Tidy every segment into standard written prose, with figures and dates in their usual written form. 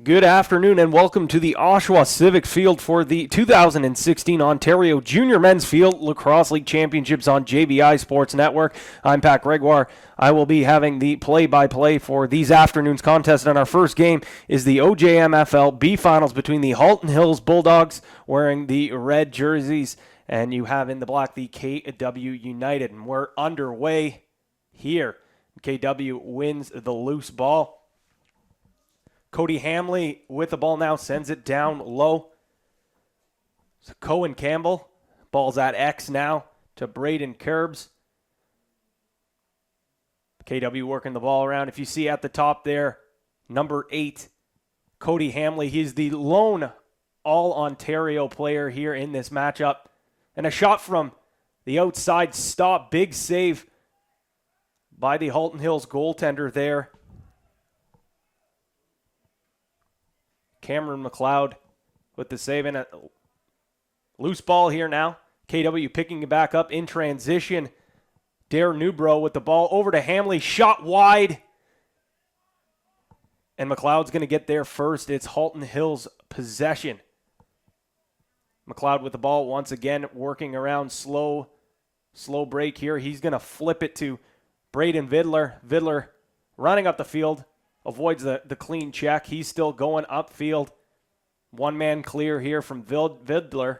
Good afternoon and welcome to the Oshawa Civic Field for the 2016 Ontario Junior Men's Field Lacrosse League Championships on JVI Sports Network. I'm Pat Gregoire. I will be having the play-by-play for these afternoon's contest, and our first game is the OJMFLL B Finals between the Halton Hills Bulldogs wearing the red jerseys, and you have in the black the KW United, and we're underway here. KW wins the loose ball. Cody Hamley with the ball now, sends it down low. So Cohen Campbell, ball's at X now to Braden Curbs. KW working the ball around. If you see at the top there, number 8, Cody Hamley. He's the lone all-Ontario player here in this matchup. And a shot from the outside stop. Big save by the Halton Hills goaltender there. Cameron McLeod with the save, and a loose ball here now. KW picking it back up in transition. Dare Newbro with the ball over to Hamley, shot wide. And McLeod's going to get there first. It's Halton Hills possession. McLeod with the ball once again, working around slow break here. He's going to flip it to Braden Vidler. Vidler running up the field. Avoids the clean check. He's still going upfield. One man clear here from Vidler.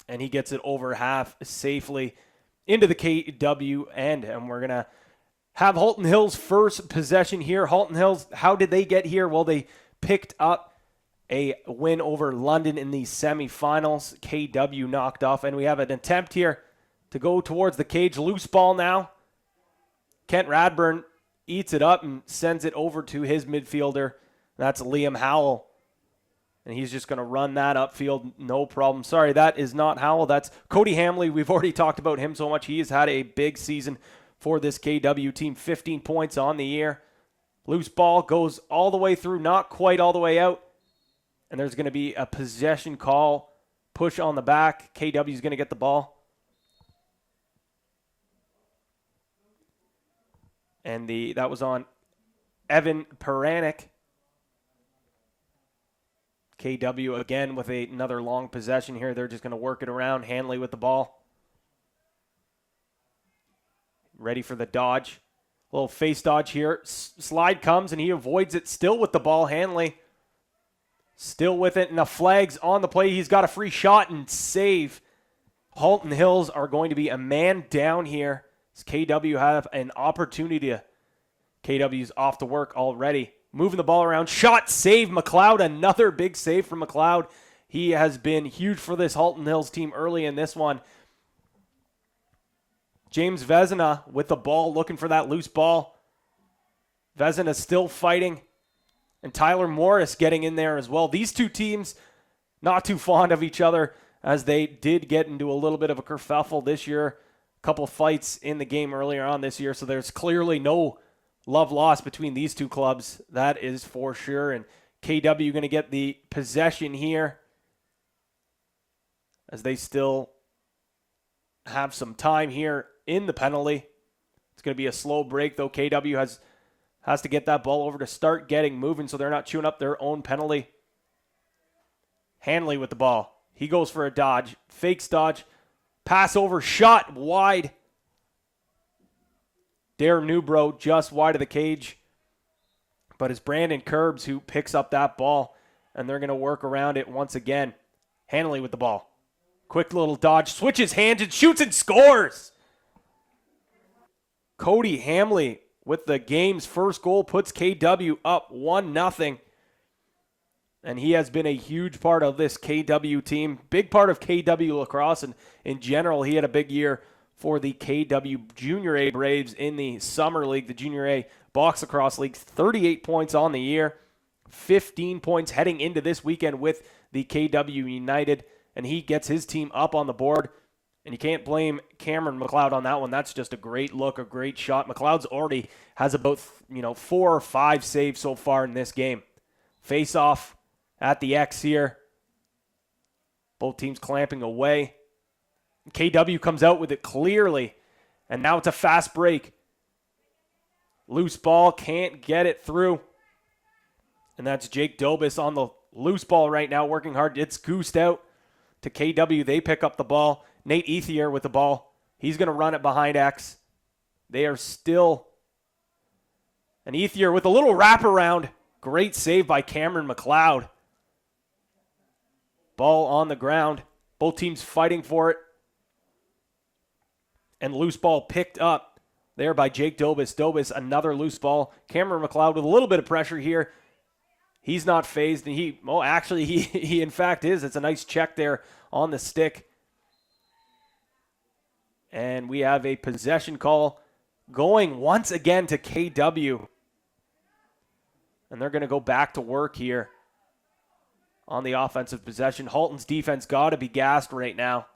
And he gets it over half safely into the KW end. And we're going to have Halton Hills first possession here. Halton Hills, how did they get here? Well, they picked up a win over London in the semifinals. KW knocked off. And we have an attempt here to go towards the cage. Loose ball now. Kent Radburn eats it up and sends it over to his midfielder. That's Liam Howell. And he's just going to run that upfield, no problem. Sorry, that is not Howell. That's Cody Hamley. We've already talked about him so much. He has had a big season for this KW team. 15 points on the year. Loose ball goes all the way through, not quite all the way out. And there's going to be a possession call. Push on the back. KW is going to get the ball. And that was on Evan Paranik. KW again with another long possession here. They're just going to work it around. Hanley with the ball. Ready for the dodge. Little face dodge here. Slide comes and he avoids it. Still with the ball. Hanley still with it. And the flag's on the play. He's got a free shot and save. Halton Hills are going to be a man down here. KW have an opportunity. KW's off to work already. Moving the ball around. Shot, save, McLeod. Another big save from McLeod. He has been huge for this Halton Hills team early in this one. James Vezina with the ball, looking for that loose ball. Vezina still fighting. And Tyler Morris getting in there as well. These two teams not too fond of each other, as they did get into a little bit of a kerfuffle this year. Couple fights in the game earlier on this year, so there's clearly no love lost between these two clubs. That is for sure. And KW going to get the possession here, as they still have some time here in the penalty. It's going to be a slow break, though. KW has to get that ball over to start getting moving, so they're not chewing up their own penalty. Hanley with the ball. He goes for a dodge. Fakes dodge. Pass over, shot wide. Dare Newbro just wide of the cage. But it's Brandon Curbs who picks up that ball, and they're going to work around it once again. Hanley with the ball. Quick little dodge, switches hands and shoots and scores. Cody Hamley with the game's first goal puts KW up 1-0. And he has been a huge part of this KW team. Big part of KW lacrosse. And in general, he had a big year for the KW Junior A Braves in the Summer League, the Junior A Box Lacrosse League. 38 points on the year. 15 points heading into this weekend with the KW United. And he gets his team up on the board. And you can't blame Cameron McLeod on that one. That's just a great look, a great shot. McLeod's already has about 4 or 5 saves so far in this game. Face off at the X here. Both teams clamping away. KW comes out with it clearly. And now it's a fast break. Loose ball, can't get it through. And that's Jake Dobis on the loose ball right now, working hard. It's goosed out to KW. They pick up the ball. Nate Ethier with the ball. He's going to run it behind X. They are still... And Ethier with a little wraparound. Great save by Cameron McLeod. Ball on the ground. Both teams fighting for it. And loose ball picked up there by Jake Dobis. Dobis, another loose ball. Cameron McLeod with a little bit of pressure here. He's not phased. And he in fact is. It's a nice check there on the stick. And we have a possession call going once again to KW. And they're going to go back to work here on the offensive possession. Halton's defense got to be gassed right now.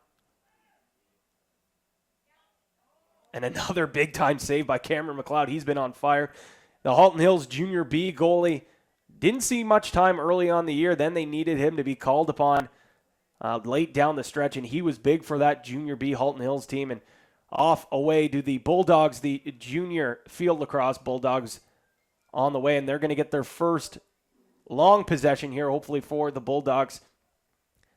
And another big-time save by Cameron McLeod. He's been on fire. The Halton Hills Junior B goalie didn't see much time early on the year. Then they needed him to be called upon late down the stretch, and he was big for that Junior B Halton Hills team. And off away to the Bulldogs, the Junior Field Lacrosse Bulldogs on the way, and they're going to get their first long possession here, hopefully for the Bulldogs,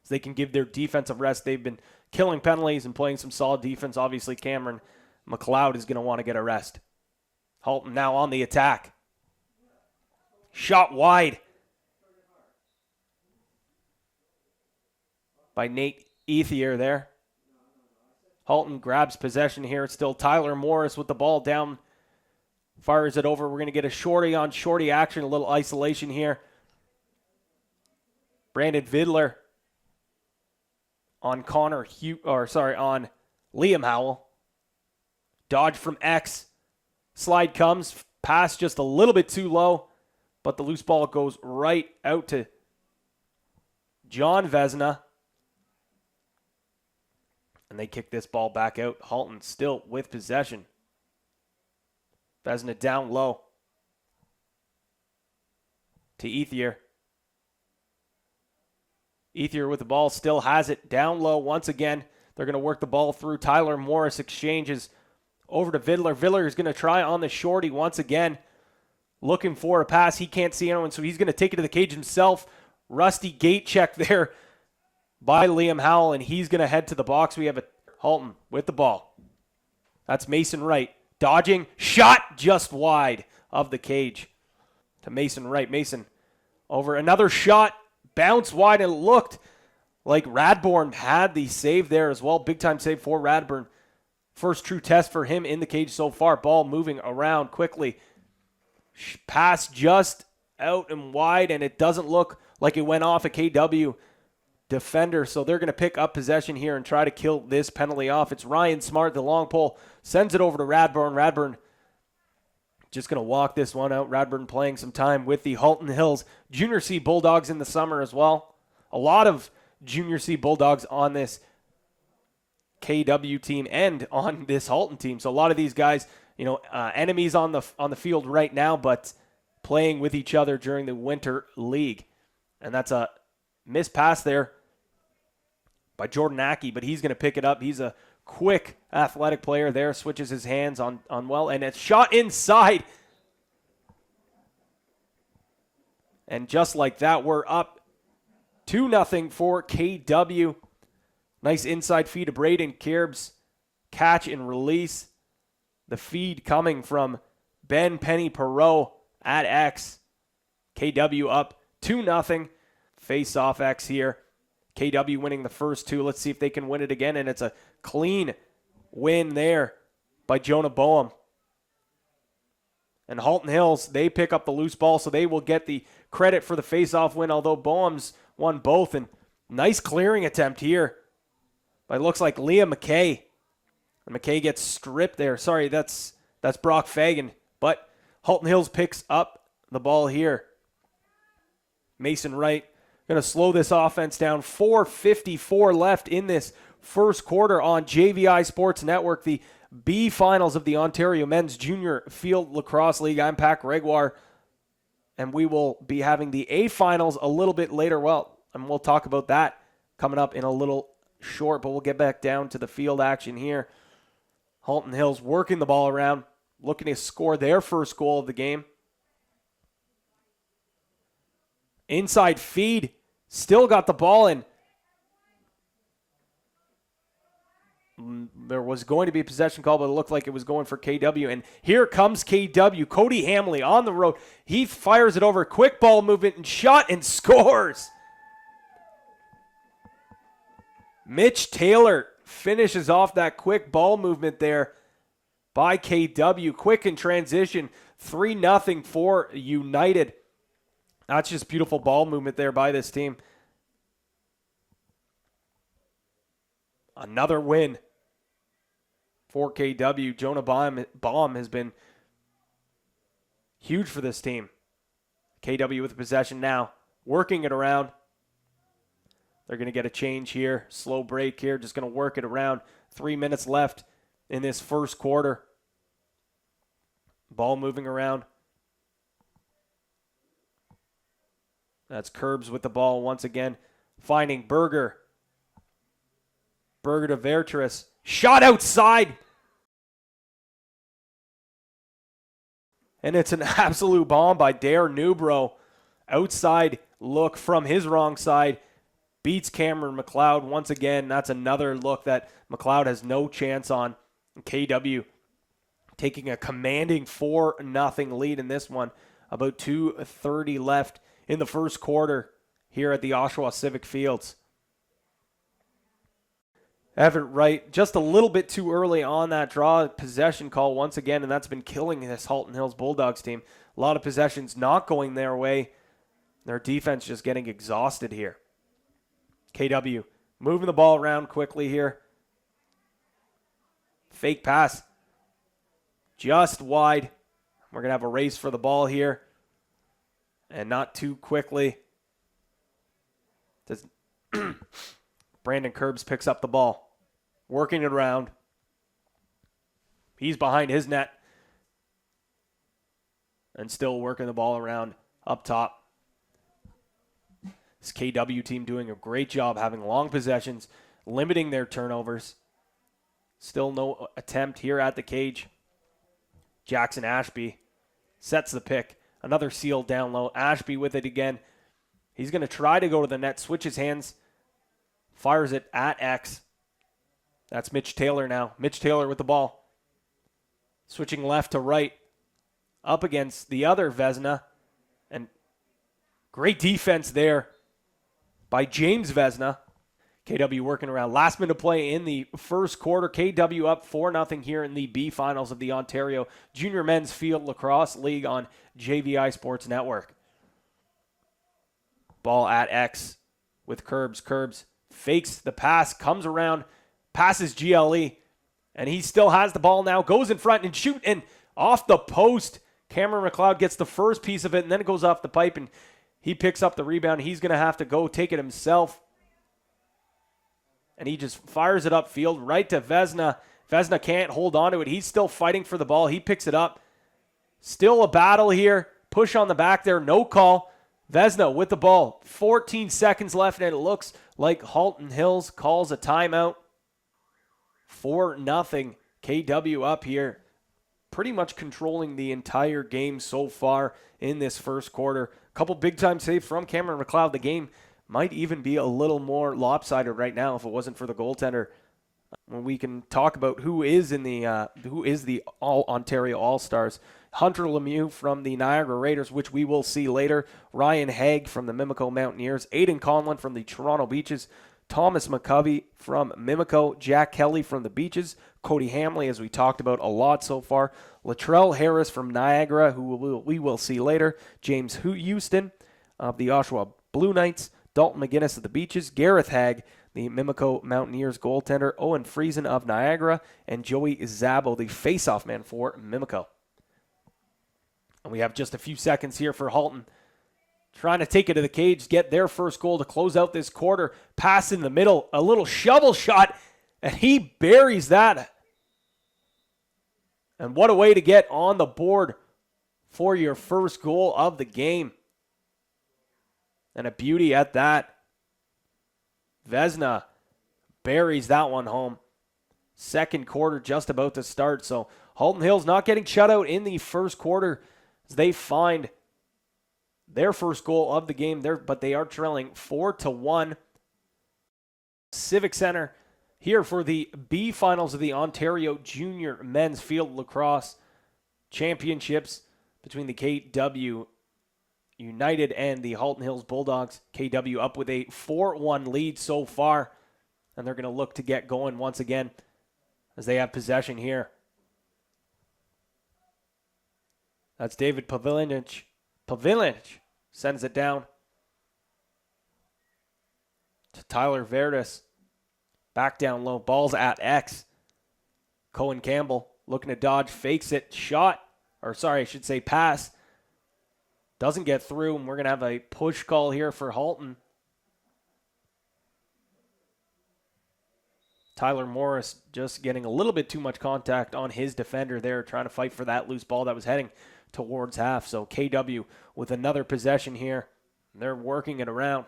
so they can give their defense a rest. They've been killing penalties and playing some solid defense. Obviously, Cameron McLeod is going to want to get a rest. Halton now on the attack. Shot wide by Nate Ethier there. Halton grabs possession here. It's still Tyler Morris with the ball down. Fires it over. We're going to get a shorty on shorty action, a little isolation here. Brandon Vidler on on Liam Howell. Dodge from X. Slide comes. Pass just a little bit too low. But the loose ball goes right out to John Vesna. And they kick this ball back out. Halton still with possession. Vesna down low to Ethier. Ethier with the ball still has it down low once again. They're going to work the ball through. Tyler Morris exchanges over to Vidler. Vidler is going to try on the shorty once again. Looking for a pass. He can't see anyone, so he's going to take it to the cage himself. Rusty gate check there by Liam Howell, and he's going to head to the box. We have a Halton with the ball. That's Mason Wright. Dodging. Shot just wide of the cage to Mason Wright. Mason over. Another shot. Bounce wide, and it looked like Radbourne had the save there as well. Big time save for Radbourne. First true test for him in the cage so far. Ball moving around quickly. Pass just out and wide, and it doesn't look like it went off a KW defender, so they're going to pick up possession here and try to kill this penalty off. It's Ryan Smart, the long pole, sends it over to Radbourne. Radbourne just going to walk this one out. Radbourne playing some time with the Halton Hills Junior C Bulldogs in the summer as well. A lot of Junior C Bulldogs on this KW team and on this Halton team. So a lot of these guys, enemies on the field right now, but playing with each other during the Winter League. And that's a missed pass there by Jordan Aki, but he's going to pick it up. He's a quick, athletic player there. Switches his hands on well, and it's shot inside. And just like that, we're up 2-0 for KW. Nice inside feed to Braden Kirbs. Catch and release. The feed coming from Ben Penny Perot at X. KW up 2-0. Face off X here. KW winning the first two. Let's see if they can win it again. And it's a clean win there by Jonah Boehm. And Halton Hills, they pick up the loose ball, so they will get the credit for the face-off win, although Boehm's won both. And nice clearing attempt here by looks like Leah McKay. And McKay gets stripped there. Sorry, that's Brock Fagan. But Halton Hills picks up the ball here. Mason Wright going to slow this offense down. 4:54 left in this first quarter on JVI Sports Network. The B finals of the Ontario Men's Junior Field Lacrosse League. I'm Pat Gregoire, and we will be having the A finals a little bit later. And we'll talk about that coming up in a little short, but we'll get back down to the field action here. Halton Hills working the ball around, looking to score their first goal of the game. Inside feed. Still got the ball in. There was going to be a possession call, but it looked like it was going for KW. And here comes KW. Cody Hamley on the road. He fires it over. Quick ball movement and shot and scores. Mitch Taylor finishes off that quick ball movement there by KW. Quick in transition. 3-0 for United. That's just beautiful ball movement there by this team. Another win for KW. Jonah Baum has been huge for this team. KW with possession now, working it around. They're going to get a change here. Slow break here, just going to work it around. 3 minutes left in this first quarter. Ball moving around. That's Curbs with the ball once again. Finding Berger. Berger to Vertris. Shot outside. And it's an absolute bomb by Dare Newbro. Outside look from his wrong side. Beats Cameron McLeod once again. That's another look that McLeod has no chance on. KW taking a commanding 4-0 lead in this one. About 2:30 left in the first quarter here at the Oshawa Civic Fields. Everett Wright, just a little bit too early on that draw possession call once again, and that's been killing this Halton Hills Bulldogs team. A lot of possessions not going their way. Their defense just getting exhausted here. KW moving the ball around quickly here. Fake pass. Just wide. We're going to have a race for the ball here. And not too quickly. Brandon Curbs picks up the ball. Working it around. He's behind his net. And still working the ball around up top. This KW team doing a great job having long possessions, limiting their turnovers. Still no attempt here at the cage. Jackson Ashby sets the pick. Another seal down low. Ashby with it again. He's going to try to go to the net, switches hands, fires it at X. That's Mitch Taylor now. Mitch Taylor with the ball. Switching left to right. Up against the other Vesna. And great defense there by James Vesna. KW working around. Last minute play in the first quarter. KW up 4-0 here in the B finals of the Ontario Junior Men's Field Lacrosse League on JVI Sports Network. Ball at X with Curbs. Curbs fakes the pass, comes around, passes GLE, and he still has the ball now. Goes in front and shoot, and off the post. Cameron McLeod gets the first piece of it, and then it goes off the pipe, and he picks up the rebound. He's going to have to go take it himself. And he just fires it upfield right to Vesna. Vesna can't hold on to it. He's still fighting for the ball. He picks it up. Still a battle here. Push on the back there. No call. Vesna with the ball. 14 seconds left, and it looks like Halton Hills calls a timeout. 4-0. KW up here. Pretty much controlling the entire game so far in this first quarter. A couple big-time saves from Cameron McLeod. The game might even be a little more lopsided right now if it wasn't for the goaltender. When we can talk about who is the All Ontario All-Stars. Hunter Lemieux from the Niagara Raiders, which we will see later. Ryan Haig from the Mimico Mountaineers. Aiden Conlon from the Toronto Beaches. Thomas McCovey from Mimico. Jack Kelly from the Beaches. Cody Hamley, as we talked about a lot so far. Latrell Harris from Niagara, who we will see later. James Houston of the Oshawa Blue Knights. Dalton McGinnis of the Beaches, Gareth Hagg, the Mimico Mountaineers goaltender, Owen Friesen of Niagara, and Joey Zabo, the face-off man for Mimico. And we have just a few seconds here for Halton. Trying to take it to the cage, get their first goal to close out this quarter. Pass in the middle, a little shovel shot, and he buries that. And what a way to get on the board for your first goal of the game. And a beauty at that. Vesna buries that one home. Second quarter just about to start. So Halton Hills not getting shut out in the first quarter as they find their first goal of the game there, but they are trailing 4-1. Civic Center here for the B finals of the Ontario Junior Men's Field Lacrosse Championships between the KW United and the Halton Hills Bulldogs. KW up with a 4-1 lead so far, and they're going to look to get going once again as they have possession here. That's David Pavilinich. Pavilinich sends it down to Tyler Verdes. Back down low. Ball's at X. Cohen Campbell looking to dodge. Fakes it. Shot. Or sorry, I should say pass. Doesn't get through. And we're going to have a push call here for Halton. Tyler Morris just getting a little bit too much contact on his defender there, trying to fight for that loose ball that was heading towards half. So KW with another possession here. They're working it around.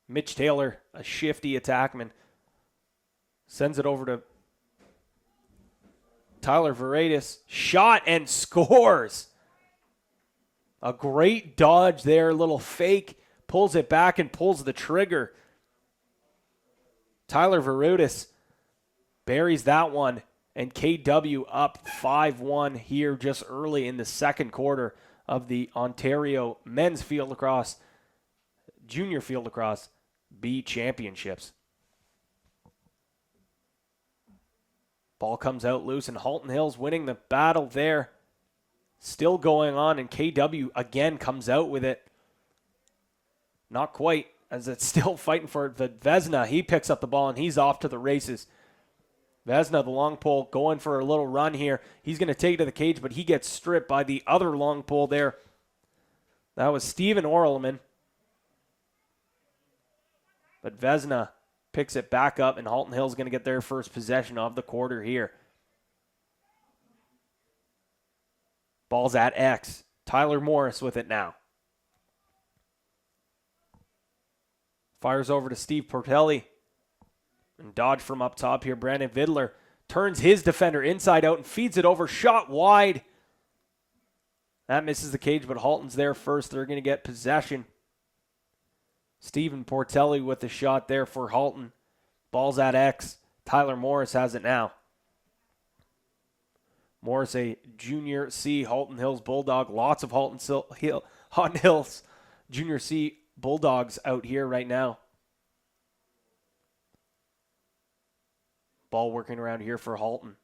Mitch Taylor, a shifty attackman, sends it over to Tyler Verdes. Shot and scores. A great dodge there, little fake. Pulls it back and pulls the trigger. Tyler Verdes buries that one, and KW up 5-1 here just early in the second quarter of the Ontario Men's Field Lacrosse, Junior Field Lacrosse B Championships. Ball comes out loose, and Halton Hills winning the battle there. Still going on, and KW again comes out with it. Not quite, as it's still fighting for it. But Vesna, he picks up the ball, and he's off to the races. Vesna, the long pole, going for a little run here. He's going to take it to the cage, but he gets stripped by the other long pole there. That was Steven Orleman. But Vesna picks it back up, and Halton Hills going to get their first possession of the quarter here. Ball's at X. Tyler Morris with it now. Fires over to Steve Portelli. And dodge from up top here. Brandon Vidler turns his defender inside out and feeds it over. Shot wide. That misses the cage, but Halton's there first. They're going to get possession. Stephen Portelli with the shot there for Halton. Ball's at X. Tyler Morris has it now. Morris, a junior C Halton Hills Bulldog. Lots of Halton Hills junior C Bulldogs out here right now. Ball working around here for Halton.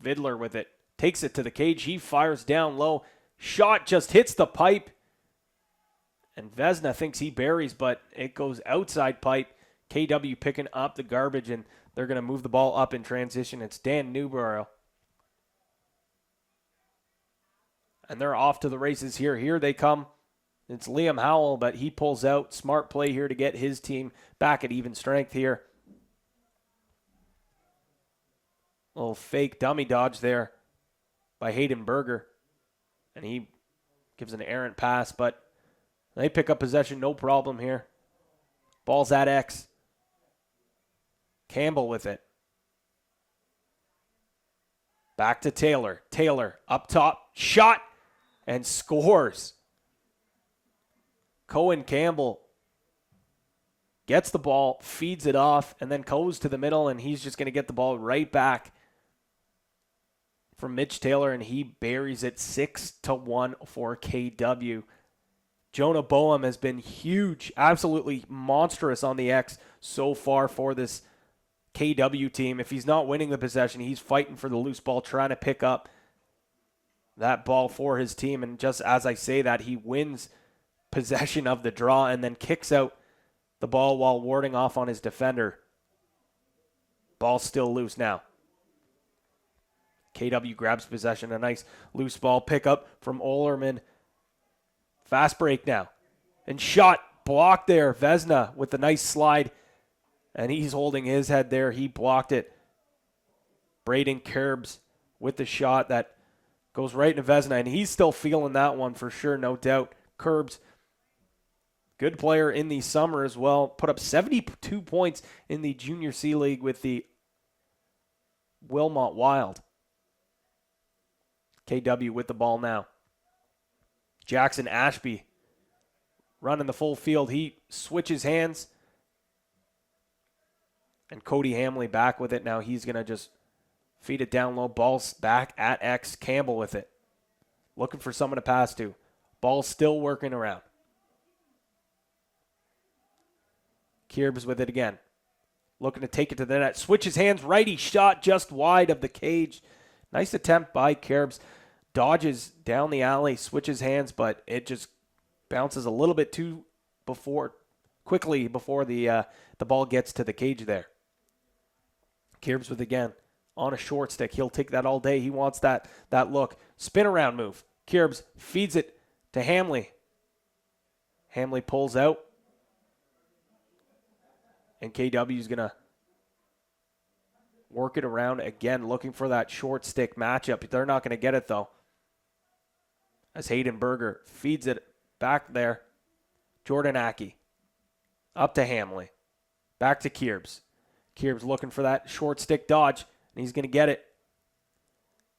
Vidler with it. Takes it to the cage. He fires down low. Shot just hits the pipe. And Vesna thinks he buries, but it goes outside pipe. KW picking up the garbage, and they're going to move the ball up in transition. It's Dan Newborough. And they're off to the races here. Here they come. It's Liam Howell, but he pulls out. Smart play here to get his team back at even strength here. Little fake dummy dodge there by Hayden Berger. And he gives an errant pass, but they pick up possession, no problem here. Ball's at X. Campbell with it. Back to Taylor. Taylor up top. Shot and scores. Cohen Campbell gets the ball, feeds it off, and then goes to the middle, and he's just going to get the ball right back from Mitch Taylor, and he buries it 6-1 for KW. Jonah Boehm has been huge, absolutely monstrous on the X so far for this KW team. If he's not winning the possession, he's fighting for the loose ball, trying to pick up that ball for his team. And just as I say that, he wins possession of the draw and then kicks out the ball while warding off on his defender. Ball's still loose now. KW grabs possession, a nice loose ball pickup from Olerman. Fast break now. And shot blocked there. Vesna with the nice slide. And he's holding his head there. He blocked it. Braden Kerbs with the shot that goes right into Vesna. And he's still feeling that one for sure, no doubt. Kerbs, good player in the summer as well. Put up 72 points in the Junior C League with the Wilmot Wild. KW with the ball now. Jackson Ashby running the full field. He switches hands. And Cody Hamley back with it. Now he's going to just feed it down low. Ball's back at X. Campbell with it. Looking for someone to pass to. Ball still working around. Kirbs with it again. Looking to take it to the net. Switches hands. Righty shot just wide of the cage. Nice attempt by Kirbs. Dodges down the alley. Switches hands, but it just bounces a little bit too quickly before the ball gets to the cage there. Kirbs with again. On a short stick. He'll take that all day. He wants that look. Spin around move. Kirbs feeds it to Hamley. Hamley pulls out. And KW is going to work it around again, looking for that short stick matchup. They're not going to get it, though. As Hayden Berger feeds it back there. Jordan Aki. Up to Hamley. Back to Kirbs. Kirbs looking for that short stick dodge, and he's going to get it.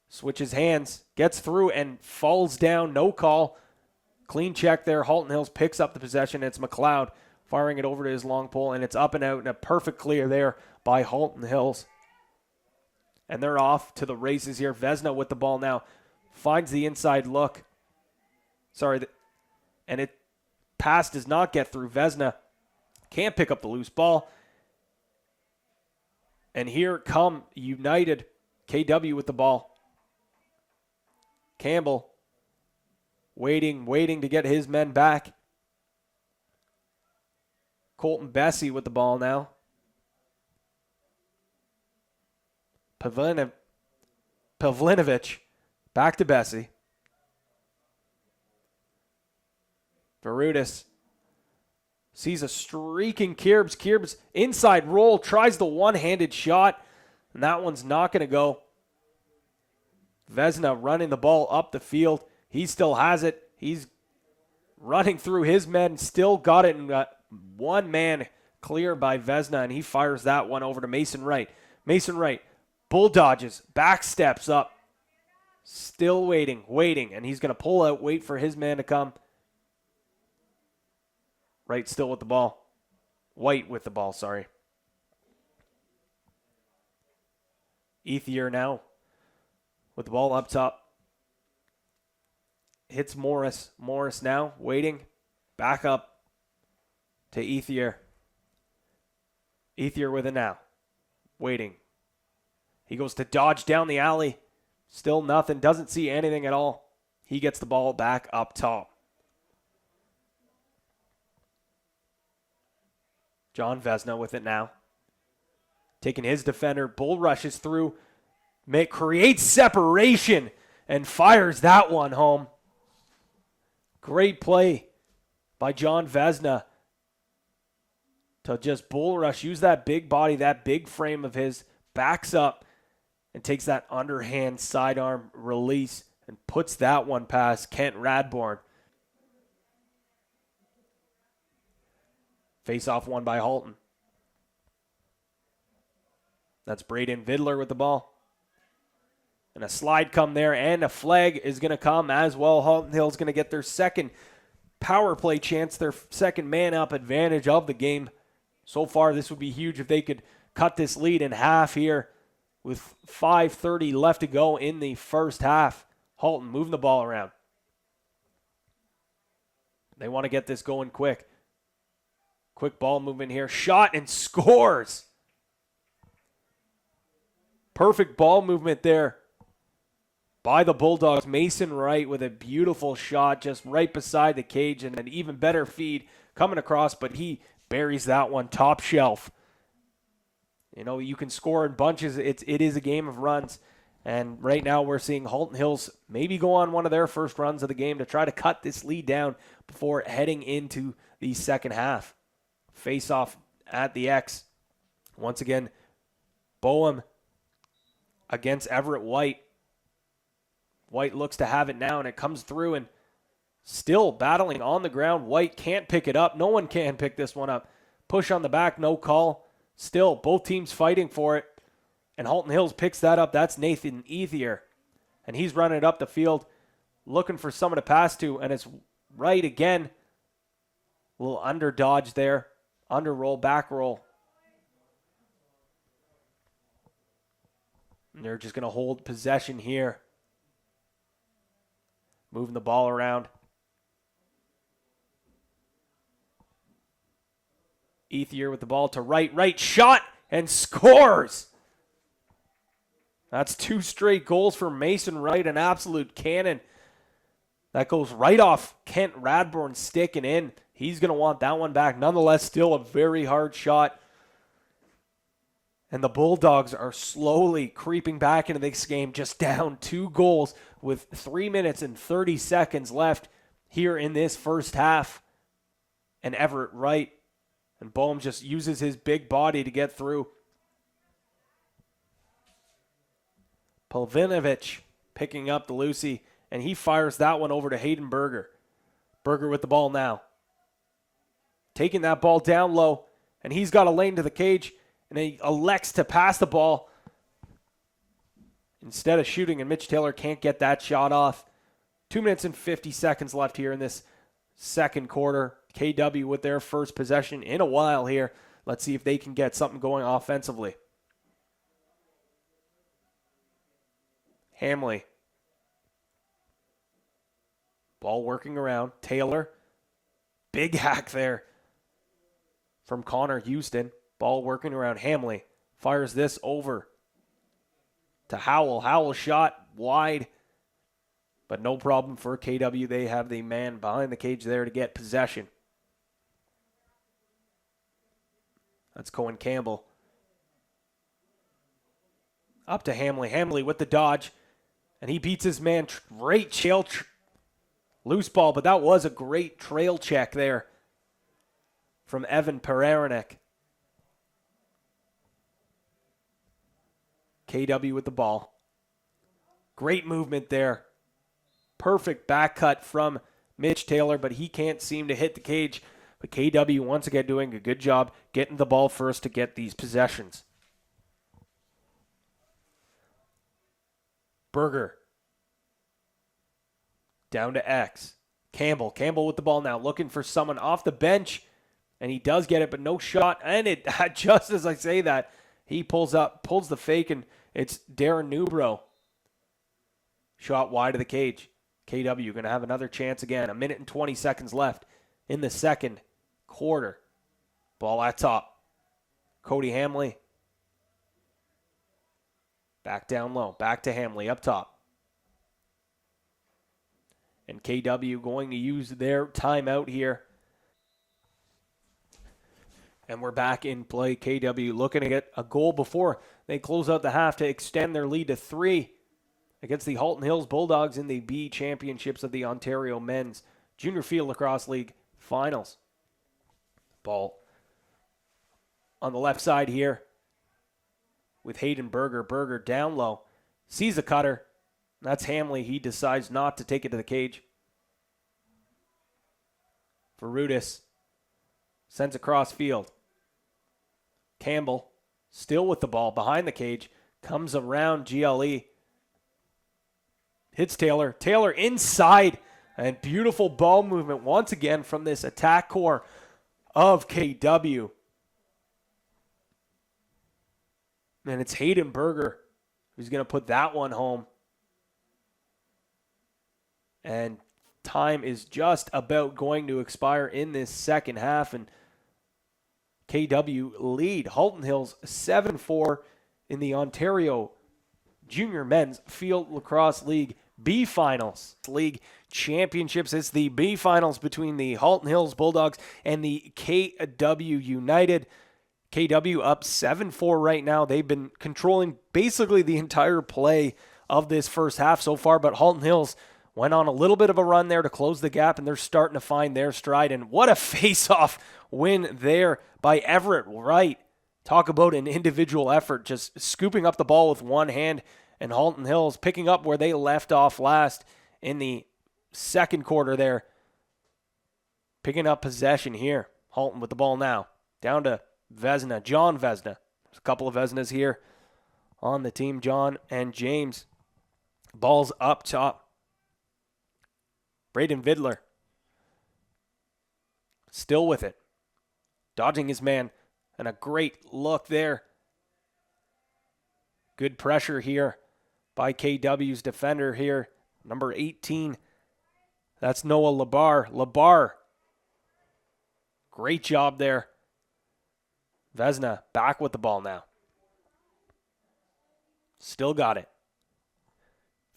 Switches hands, gets through, and falls down. No call. Clean check there. Halton Hills picks up the possession. It's McLeod firing it over to his long pole, and it's up and out, and a perfect clear there by Halton Hills. And they're off to the races here. Vesna with the ball now. Finds the inside look. And it pass does not get through. Vesna can't pick up the loose ball. And here come United. KW with the ball. Campbell waiting to get his men back. Colton Bessie with the ball now. Pavlinovich back to Bessie. Varutis sees a streaking Kirbs. Kirbs inside roll, tries the one-handed shot, and that one's not going to go. Vesna running the ball up the field. He still has it. He's running through his men, still got it, and got one man clear by Vesna, and he fires that one over to Mason Wright. Mason Wright bull dodges, back steps up, still waiting, and he's going to pull out, wait for his man to come. Wright still with the ball. White with the ball, sorry. Ethier now with the ball up top. Hits Morris. Morris now waiting. Back up to Ethier. Ethier with it now. Waiting. He goes to dodge down the alley. Still nothing. Doesn't see anything at all. He gets the ball back up top. John Vesna with it now. Taking his defender. Bull rushes through. Creates separation and fires that one home. Great play by John Vesna to just bull rush. Use that big body, that big frame of his. Backs up and takes that underhand sidearm release and puts that one past Kent Radbourne. Face-off won by Halton. That's Braden Vidler with the ball. And a slide come there, and a flag is going to come as well. Halton Hills going to get their second power play chance, their second man-up advantage of the game. So far, this would be huge if they could cut this lead in half here with 5:30 left to go in the first half. Halton moving the ball around. They want to get this going quick. Quick ball movement here. Shot and scores. Perfect ball movement there by the Bulldogs. Mason Wright with a beautiful shot just right beside the cage, and an even better feed coming across, but he buries that one top shelf. You know, you can score in bunches. It is a game of runs. And right now we're seeing Halton Hills maybe go on one of their first runs of the game to try to cut this lead down before heading into the second half. Face off at the X. Once again, Boehm against Everett White. White looks to have it now, and it comes through, and still battling on the ground. White can't pick it up. No one can pick this one up. Push on the back, no call. Still, both teams fighting for it. And Halton Hills picks that up. That's Nathan Ethier. And he's running it up the field, looking for someone to pass to, and it's right again. A little under dodge there. Under roll, back roll. And they're just going to hold possession here. Moving the ball around. Ethier with the ball to right. Right shot and scores. That's 2 straight goals for Mason Wright, an absolute cannon. That goes right off Kent Radbourne's stick and in. He's going to want that one back. Nonetheless, still a very hard shot. And the Bulldogs are slowly creeping back into this game, just down 2 goals with 3 minutes and 30 seconds left here in this first half. And Everett Wright. And Boehm just uses his big body to get through. Pavlovich picking up the Lucy, and he fires that one over to Hayden Berger. Berger with the ball now. Taking that ball down low, and he's got a lane to the cage, and he elects to pass the ball instead of shooting, and Mitch Taylor can't get that shot off. 2 minutes and 50 seconds left here in this second quarter. KW with their first possession in a while here. Let's see if they can get something going offensively. Hamley. Ball working around. Taylor. Big hack there from Connor Houston. Ball working around. Hamley fires this over to Howell. Howell shot wide, but no problem for KW. They have the man behind the cage there to get possession. That's Cohen Campbell. Up to Hamley. Hamley with the dodge. And he beats his man. Great trail. Loose ball, but that was a great trail check there from Evan Pereranek. KW with the ball. Great movement there. Perfect back cut from Mitch Taylor, but he can't seem to hit the cage. But KW once again doing a good job getting the ball first to get these possessions. Berger. Down to X. Campbell. Campbell with the ball now, looking for someone off the bench. And he does get it, but no shot. And it just as I say that, he pulls the fake, and it's Darren Newbro. Shot wide of the cage. KW going to have another chance again. 1 minute and 20 seconds left in the second quarter. Ball at top. Cody Hamley. Back down low. Back to Hamley up top. And KW going to use their timeout here. And we're back in play. KW looking to get a goal before they close out the half to extend their lead to 3 against the Halton Hills Bulldogs in the B Championships of the Ontario Men's Junior Field Lacrosse League Finals. Ball on the left side here with Hayden Berger. Berger down low. Sees a cutter. That's Hamley. He decides not to take it to the cage. Ferudis sends across field. Campbell still with the ball behind the cage. Comes around GLE. Hits Taylor. Taylor inside. And beautiful ball movement once again from this attack core of KW. And it's Hayden Berger who's going to put that one home. And time is just about going to expire in this second half. And KW lead Halton Hills 7-4 in the Ontario Junior Men's Field Lacrosse League B Finals. League Championships. It's the B Finals between the Halton Hills Bulldogs and the KW United. KW up 7-4 right now. They've been controlling basically the entire play of this first half so far, but Halton Hills went on a little bit of a run there to close the gap, and they're starting to find their stride. And what a face-off win there by Everett Wright. Talk about an individual effort, just scooping up the ball with one hand, and Halton Hills picking up where they left off last in the second quarter there. Picking up possession here. Halton with the ball now. Down to Vesna, John Vesna. There's a couple of Vesnas here on the team, John and James. Ball's up top. Braden Vidler still with it. Dodging his man. And a great look there. Good pressure here by KW's defender here. Number 18. That's Noah Labar. Labar. Great job there. Vesna back with the ball now. Still got it.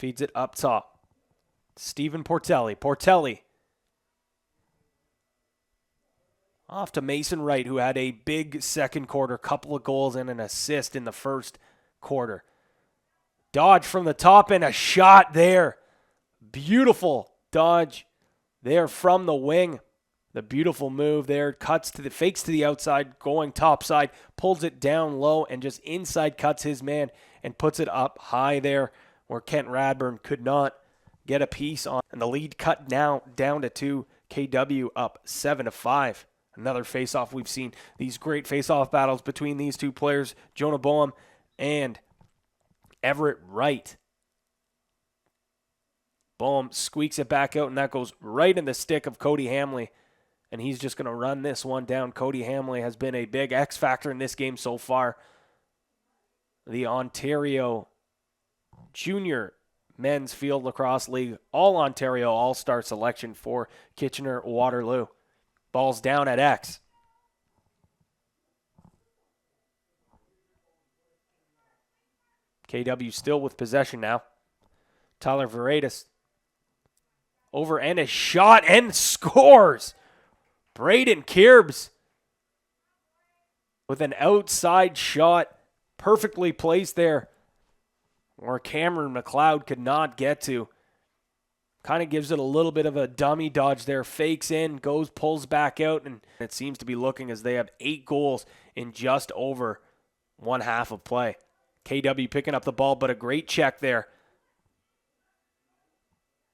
Feeds it up top. Stephen Portelli. Portelli. Off to Mason Wright, who had a big second quarter, couple of goals and an assist in the first quarter. Dodge from the top and a shot there. Beautiful dodge there from the wing. The beautiful move there. Fakes to the outside, going top side, pulls it down low and just inside cuts his man and puts it up high there where Kent Radburn could not get a piece on. And the lead cut now down to 2. KW up 7-5. Another face-off. We've seen these great face-off battles between these two players, Jonah Boehm and Everett Wright. Boehm squeaks it back out, and that goes right in the stick of Cody Hamley. And he's just going to run this one down. Cody Hamley has been a big X factor in this game so far. The Ontario Junior Men's Field Lacrosse League All-Ontario All-Star selection for Kitchener-Waterloo. Ball's down at X. KW still with possession now. Tyler Varadis. Over and a shot and scores. Braden Kirbs with an outside shot. Perfectly placed there where Cameron McLeod could not get to. Kind of gives it a little bit of a dummy dodge there. Fakes in, goes, pulls back out, and it seems to be looking as they have 8 goals in just over one half of play. KW picking up the ball, but a great check there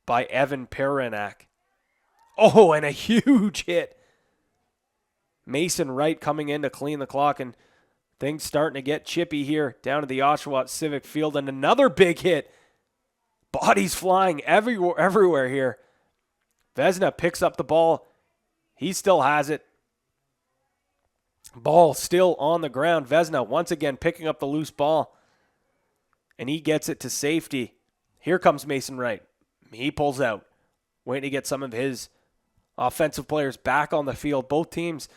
by Evan Paranak. Oh, and a huge hit. Mason Wright coming in to clean the clock, and things starting to get chippy here down at the Oshawa Civic Field, and another big hit. Bodies flying everywhere here. Vesna picks up the ball. He still has it. Ball still on the ground. Vesna once again picking up the loose ball. And he gets it to safety. Here comes Mason Wright. He pulls out. Waiting to get some of his offensive players back on the field. Both teams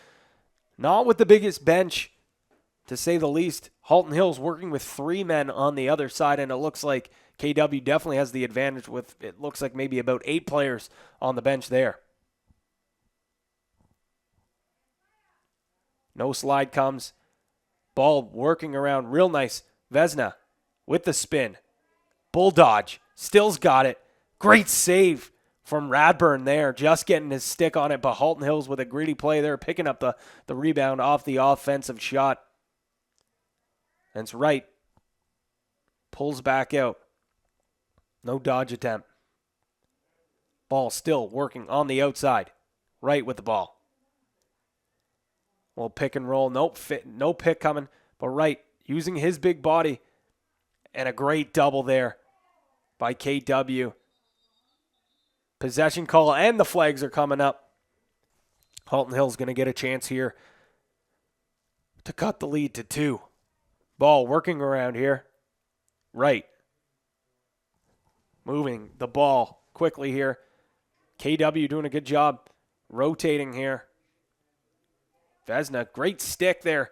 not with the biggest bench, to say the least. Halton Hills working with 3 men on the other side, and it looks like KW definitely has the advantage with, it looks like maybe about 8 players on the bench there. No slide comes. Ball working around real nice. Vesna with the spin. Bull dodge. Still's got it. Great save from Radburn there. Just getting his stick on it, but Halton Hills with a gritty play there, picking up the rebound off the offensive shot. And it's Wright. Pulls back out. No dodge attempt. Ball still working on the outside. Wright with the ball. Well, pick and roll. Nope, no pick coming. But Wright using his big body. And a great double there by KW. Possession call, and the flags are coming up. Halton Hill's going to get a chance here to cut the lead to 2. Ball working around here. Wright. Moving the ball quickly here. KW doing a good job rotating here. Vesna, great stick there.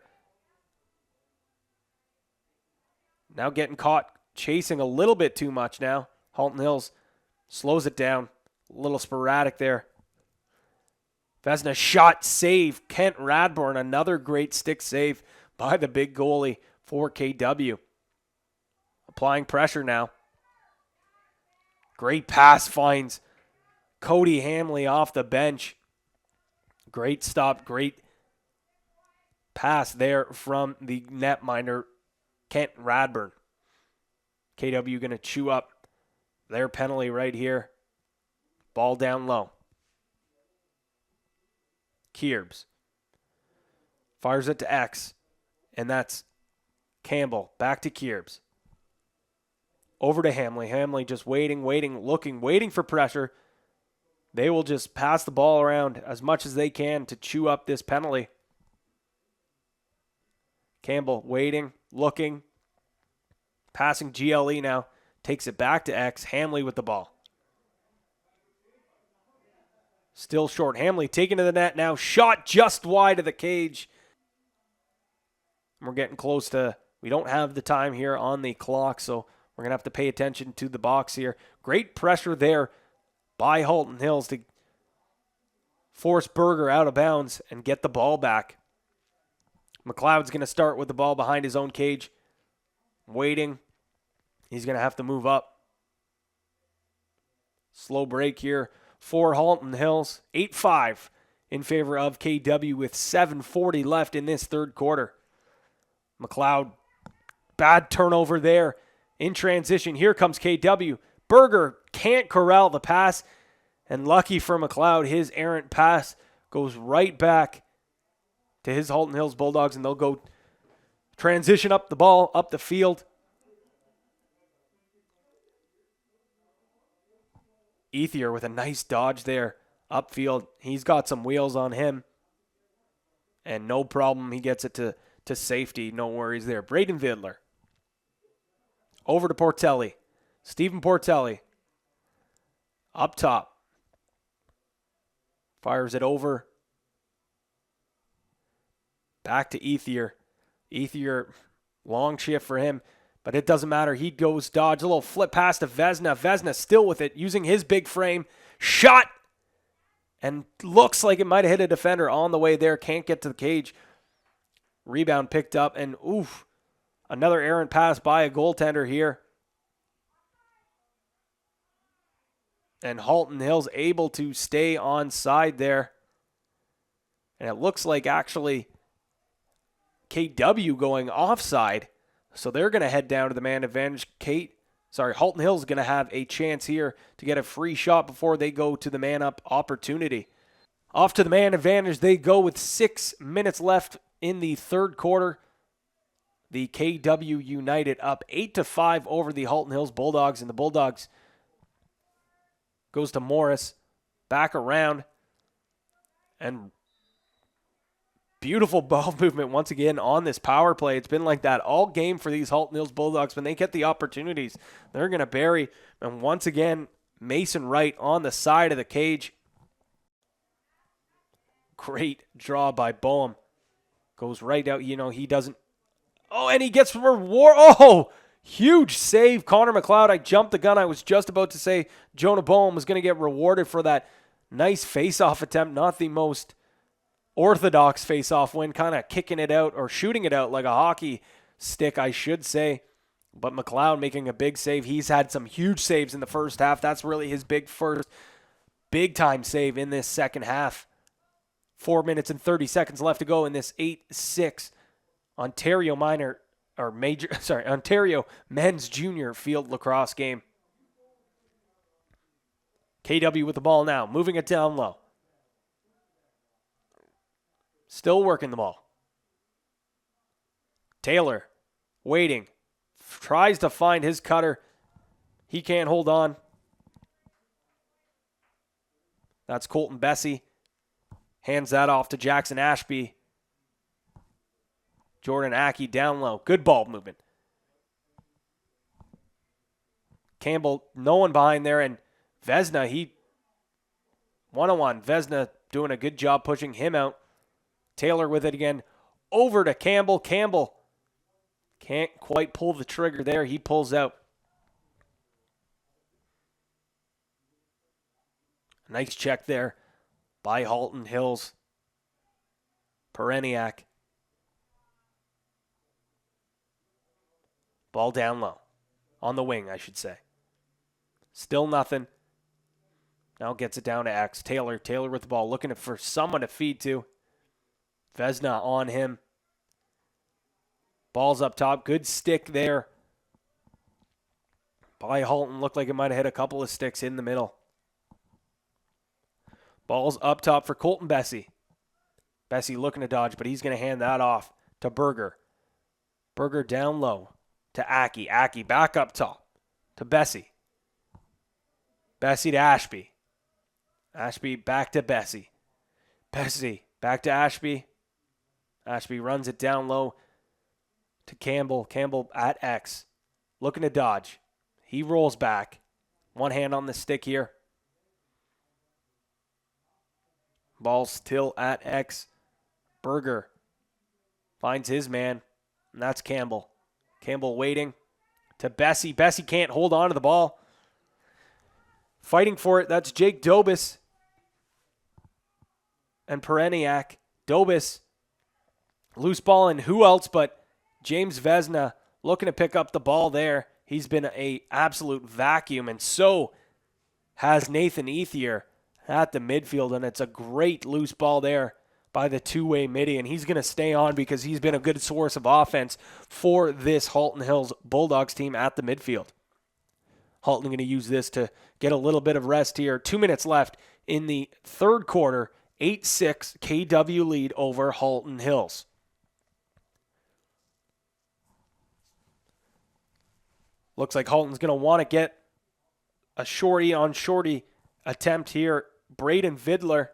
Now getting caught chasing a little bit too much now. Halton Hills slows it down. A little sporadic there. Vesna shot, save. Kent Radborn, another great stick save by the big goalie for KW. Applying pressure now. Great pass finds Cody Hamley off the bench. Great stop, great pass there from the netminder, Kent Radburn. KW going to chew up their penalty right here. Ball down low. Kirbs fires it to X, and that's Campbell. Back to Kirbs. Over to Hamley. Hamley just waiting, waiting for pressure. They will just pass the ball around as much as they can to chew up this penalty. Campbell waiting, looking. Passing GLE now. Takes it back to X. Hamley with the ball. Still short. Hamley taken to the net now. Shot just wide of the cage. We're getting close to, we don't have the time here on the clock, so we're going to have to pay attention to the box here. Great pressure there by Halton Hills to force Berger out of bounds and get the ball back. McLeod's going to start with the ball behind his own cage. Waiting. He's going to have to move up. Slow break here for Halton Hills. 8-5 in favor of KW with 7:40 left in this third quarter. McLeod, bad turnover there in transition. Here comes KW. Berger can't corral the pass. And lucky for McLeod, his errant pass goes right back to his Halton Hills Bulldogs, and they'll go transition up the ball, up the field. Ethier with a nice dodge there upfield. He's got some wheels on him. And no problem, he gets it to safety. No worries there. Braden Vidler. Over to Portelli. Stephen Portelli. Up top. Fires it over. Back to Ethier. Ethier, long shift for him. But it doesn't matter. He goes dodge. A little flip pass to Vezina. Vezina still with it, using his big frame. Shot! And looks like it might have hit a defender on the way there. Can't get to the cage. Rebound picked up. And oof. Another errant pass by a goaltender here. And Halton Hills able to stay on side there. And it looks like actually KW going offside. So they're going to head down to the man advantage. Halton Hills is going to have a chance here to get a free shot before they go to the man up opportunity. Off to the man advantage they go with 6 minutes left in the third quarter. The KW United up 8-5 over the Halton Hills Bulldogs, and the Bulldogs goes to Morris, back around, and beautiful ball movement once again on this power play. It's been like that all game for these Halton Hills Bulldogs. When they get the opportunities, they're going to bury. And once again, Mason Wright on the side of the cage. Great draw by Boehm. Goes right out. He doesn't. Oh, and he gets reward. Oh, huge save. Connor McLeod. I jumped the gun. I was just about to say Jonah Boehm was going to get rewarded for that nice face-off attempt. Not the most orthodox face-off win, kind of kicking it out or shooting it out like a hockey stick, I should say. But McLeod making a big save. He's had some huge saves in the first half. That's really his big-time save in this second half. 4 minutes and 30 seconds left to go in this 8-6 Ontario men's junior field lacrosse game. KW with the ball now, moving it down low. Still working the ball. Taylor waiting. Tries to find his cutter. He can't hold on. That's Colton Bessie. Hands that off to Jackson Ashby. Jordan Aki down low. Good ball movement. Campbell, no one behind there. And Vezina, one-on-one. Vezina doing a good job pushing him out. Taylor with it again. Over to Campbell. Campbell can't quite pull the trigger there. He pulls out. Nice check there by Halton Hills. Pereniak. Ball down low. On the wing, I should say. Still nothing. Now gets it down to X. Taylor with the ball. Looking for someone to feed to. Vezina on him. Ball's up top. Good stick there by Halton. Looked like it might have hit a couple of sticks in the middle. Ball's up top for Colton Bessie. Bessie looking to dodge, but he's going to hand that off to Berger. Berger down low to Aki. Aki back up top to Bessie. Bessie to Ashby. Ashby back to Bessie. Bessie back to Ashby. Ashby runs it down low to Campbell. Campbell at X. Looking to dodge. He rolls back. One hand on the stick here. Ball still at X. Berger finds his man, and that's Campbell. Campbell waiting to Bessie. Bessie can't hold on to the ball. Fighting for it, that's Jake Dobis and Pereniak. Dobis, loose ball, and who else but James Vezina looking to pick up the ball there. He's been an absolute vacuum, and so has Nathan Ethier at the midfield, and it's a great loose ball there by the two-way midi, and he's going to stay on because he's been a good source of offense for this Halton Hills Bulldogs team at the midfield. Halton going to use this to get a little bit of rest here. 2 minutes left in the third quarter. 8-6 KW lead over Halton Hills. Looks like Halton's going to want to get a shorty on shorty attempt here. Braden Vidler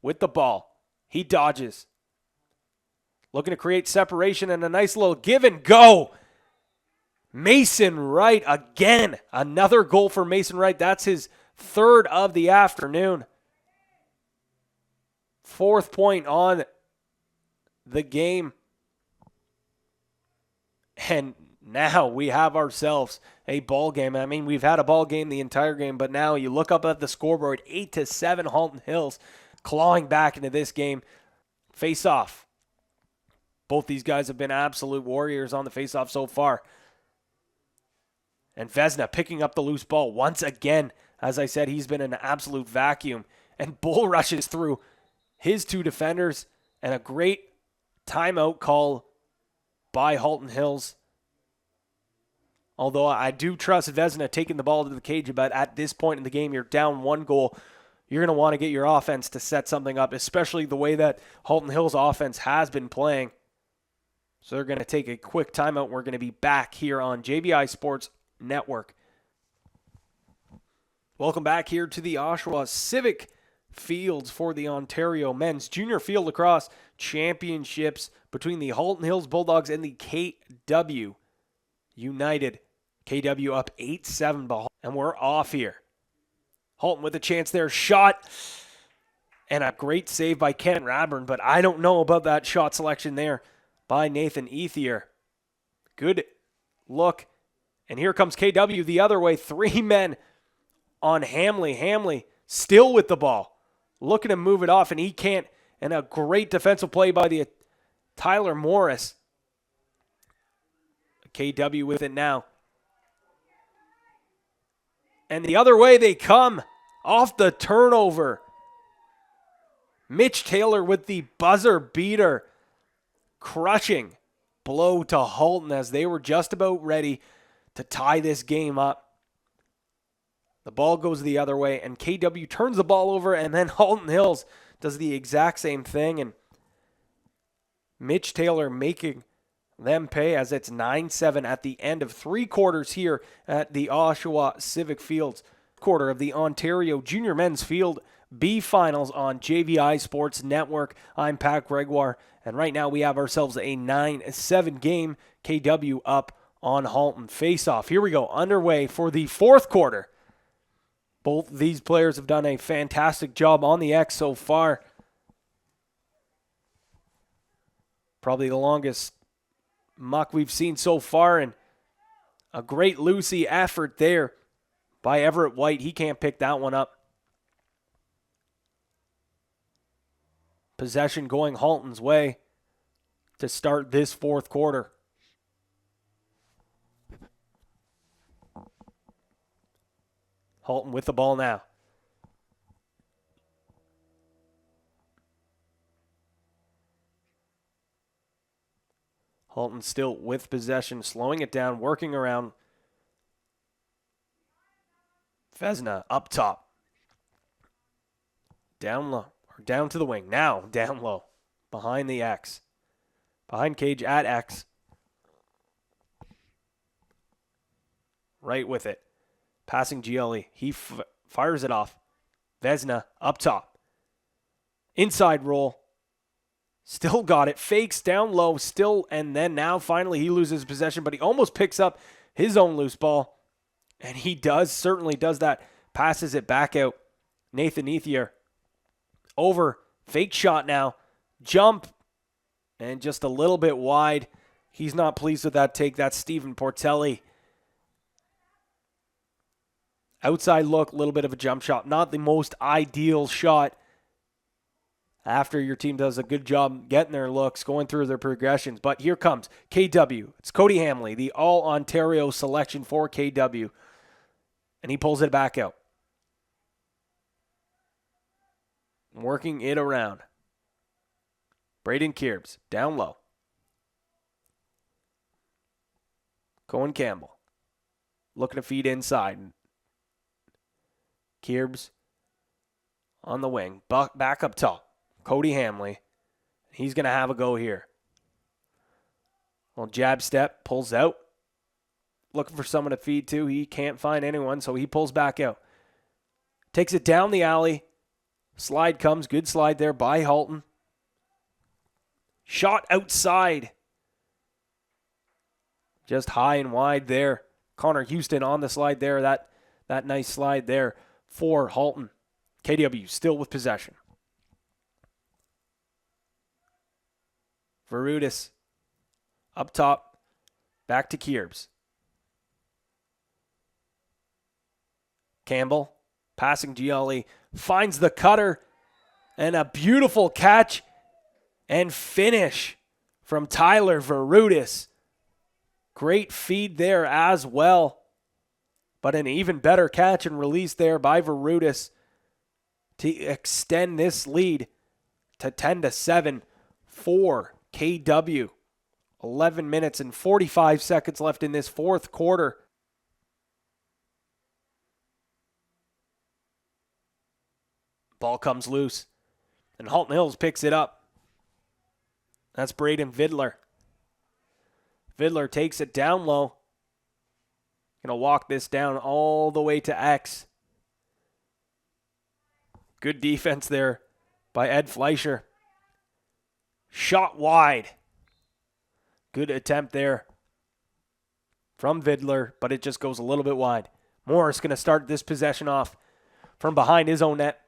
with the ball. He dodges. Looking to create separation and a nice little give and go. Mason Wright again. Another goal for Mason Wright. That's his third of the afternoon. 4th point on the game. And now we have ourselves a ball game. I mean, we've had a ball game the entire game, but now you look up at the scoreboard, 8-7 Halton Hills clawing back into this game. Face off. Both these guys have been absolute warriors on the face off so far. And Vezina picking up the loose ball once again. As I said, he's been an absolute vacuum. And bull rushes through his two defenders, and a great timeout call by Halton Hills. Although I do trust Vezina taking the ball to the cage, but at this point in the game, you're down 1 goal. You're going to want to get your offense to set something up, especially the way that Halton Hills offense has been playing. So they're going to take a quick timeout. We're going to be back here on JVI Sports Network. Welcome back here to the Oshawa Civic Fields for the Ontario Men's Junior Field Lacrosse Championships between the Halton Hills Bulldogs and the KW United. KW up 8-7, and we're off here. Halton with a chance there. Shot. And a great save by Ken Radburn, but I don't know about that shot selection there by Nathan Ethier. Good look. And here comes KW the other way. 3 men on Hamley. Hamley still with the ball. Looking to move it off, and he can't. And a great defensive play by the Tyler Morris. KW with it now. And the other way they come off the turnover. Mitch Taylor with the buzzer beater. Crushing blow to Halton as they were just about ready to tie this game up. The ball goes the other way, and KW turns the ball over, and then Halton Hills does the exact same thing. And Mitch Taylor making them pay as it's 9-7 at the end of 3 quarters here at the Oshawa Civic Fields. Quarter of the Ontario Junior Men's Field B Finals on JVI Sports Network. I'm Pat Gregoire, and right now we have ourselves a 9-7 game. KW up on Halton. Face-off. Here we go. Underway for the 4th quarter. Both these players have done a fantastic job on the X so far. Probably the longest muck we've seen so far, and a great Lucy effort there by Everett White. He can't pick that one up. Possession going Halton's way to start this 4th quarter. Halton with the ball now. Halton still with possession, slowing it down, working around. Vezina up top. Down low, or down to the wing. Now down low, behind the X. Behind cage at X. right with it. Passing GLE. He fires it off. Vezina up top. Inside roll. Still got it. Fakes down low. Still, and then now finally he loses possession, but he almost picks up his own loose ball. And he certainly does that. Passes it back out. Nathan Ethier over. Fake shot now. Jump. And just a little bit wide. He's not pleased with that take. That's Stephen Portelli. Outside look, a little bit of a jump shot. Not the most ideal shot after your team does a good job getting their looks, going through their progressions. But here comes KW. It's Cody Hamley, the All-Ontario selection for KW. And he pulls it back out. Working it around. Braden Kirbs, down low. Cohen Campbell, looking to feed inside. Kirbs on the wing. Back up top. Cody Hamley. He's going to have a go here. Well, jab step, pulls out. Looking for someone to feed to. He can't find anyone, so he pulls back out. Takes it down the alley. Slide comes. Good slide there by Halton. Shot outside. Just high and wide there. Connor Houston on the slide there. That nice slide there for Halton. KW still with possession. Verutis up top. Back to Kirbs. Campbell passing GLE. Finds the cutter. And a beautiful catch and finish from Tyler Verutis. Great feed there as well. But an even better catch and release there by Verutis to extend this lead to 10-7 for KW. 11 minutes and 45 seconds left in this fourth quarter. Ball comes loose. And Halton Hills picks it up. That's Braden Vidler. Vidler takes it down low. Gonna walk this down all the way to X. Good defense there by Ed Fleischer. Shot wide. Good attempt there from Vidler, but it just goes a little bit wide. Morris gonna start this possession off from behind his own net.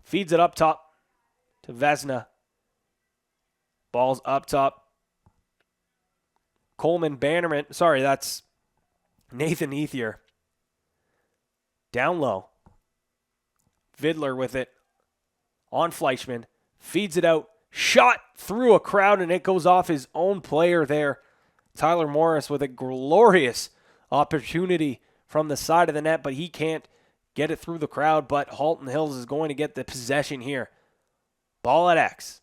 Feeds it up top to Vezina. Ball's up top. Coleman Bannerman. Sorry, that's Nathan Ethier. Down low. Vidler with it. On Fleischman. Feeds it out. Shot through a crowd, and it goes off his own player there. Tyler Morris with a glorious opportunity from the side of the net, but he can't get it through the crowd. But Halton Hills is going to get the possession here. Ball at X.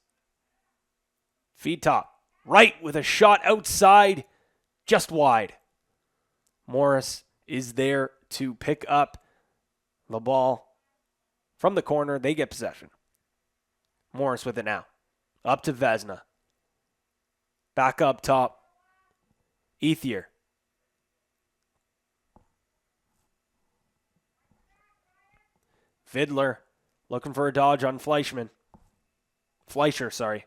Feed top. Right with a shot outside. Just wide. Morris is there to pick up the ball from the corner. They get possession. Morris with it now. Up to Vezina. Back up top. Ethier. Vidler looking for a dodge on Fleischer, sorry.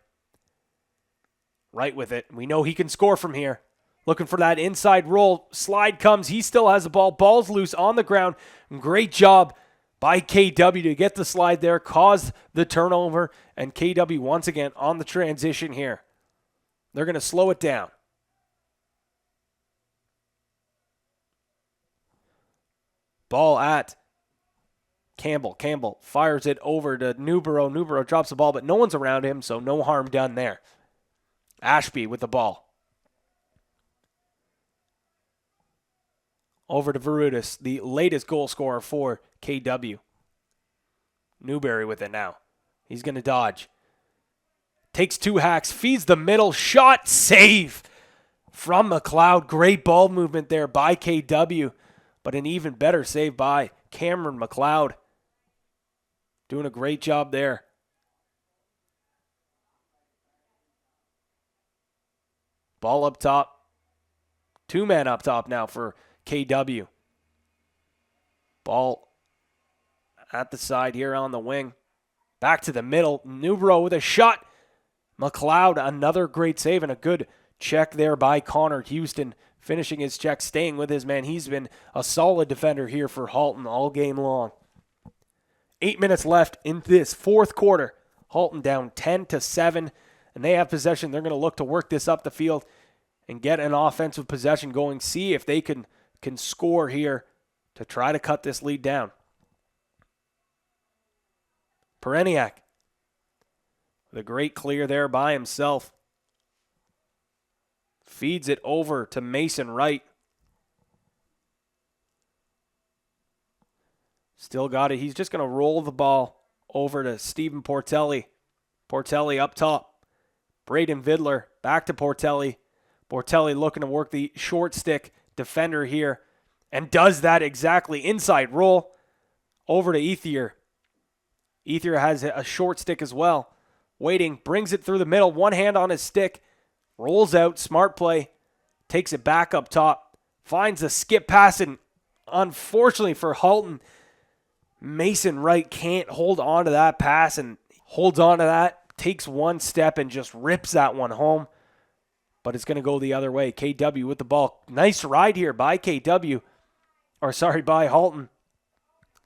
Right with it. We know he can score from here. Looking for that inside roll. Slide comes. He still has the ball. Ball's loose on the ground. Great job by KW to get the slide there, cause the turnover, and KW once again on the transition here. They're going to slow it down. Ball at Campbell. Campbell fires it over to Newborough. Newborough drops the ball, but no one's around him, so no harm done there. Ashby with the ball. Over to Verutis, the latest goal scorer for KW. Newberry with it now. He's going to dodge. Takes two hacks, feeds the middle, shot, save from McLeod. Great ball movement there by KW, but an even better save by Cameron McLeod. Doing a great job there. Ball up top. Two men up top now for KW. Ball at the side here on the wing. Back to the middle. Newbro with a shot. McLeod, another great save and a good check there by Connor Houston. Finishing his check, staying with his man. He's been a solid defender here for Halton all game long. 8 minutes left in this fourth quarter. Halton down 10-7, and they have possession. They're going to look to work this up the field and get an offensive possession going. See if they can score here to try to cut this lead down. Pereniak with a great clear there by himself. Feeds it over to Mason Wright. Still got it. He's just going to roll the ball over to Stephen Portelli. Portelli up top. Braden Vidler back to Portelli. Portelli looking to work the short stick defender here and does that exactly. Inside roll over to Ethier. Ethier has a short stick as well. Waiting, brings it through the middle. One hand on his stick. Rolls out, smart play, takes it back up top, finds a skip pass, and unfortunately for Halton, Mason Wright can't hold on to that pass and holds on to that, takes one step and just rips that one home, but it's going to go the other way. KW with the ball. Nice ride here by by Halton.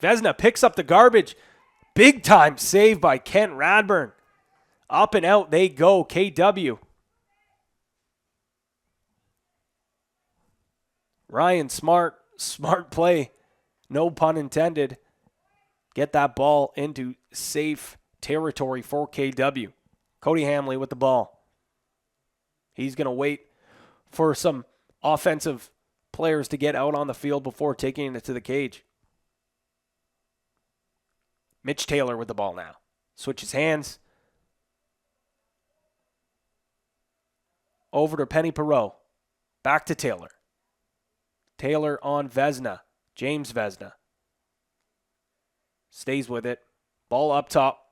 Vesna picks up the garbage. Big time save by Kent Radburn. Up and out they go, KW. Ryan Smart play, no pun intended. Get that ball into safe territory for KW. Cody Hamley with the ball. He's going to wait for some offensive players to get out on the field before taking it to the cage. Mitch Taylor with the ball now. Switches hands. Over to Penny Perreault. Back to Taylor. Taylor on Vesna. James Vesna. Stays with it. Ball up top.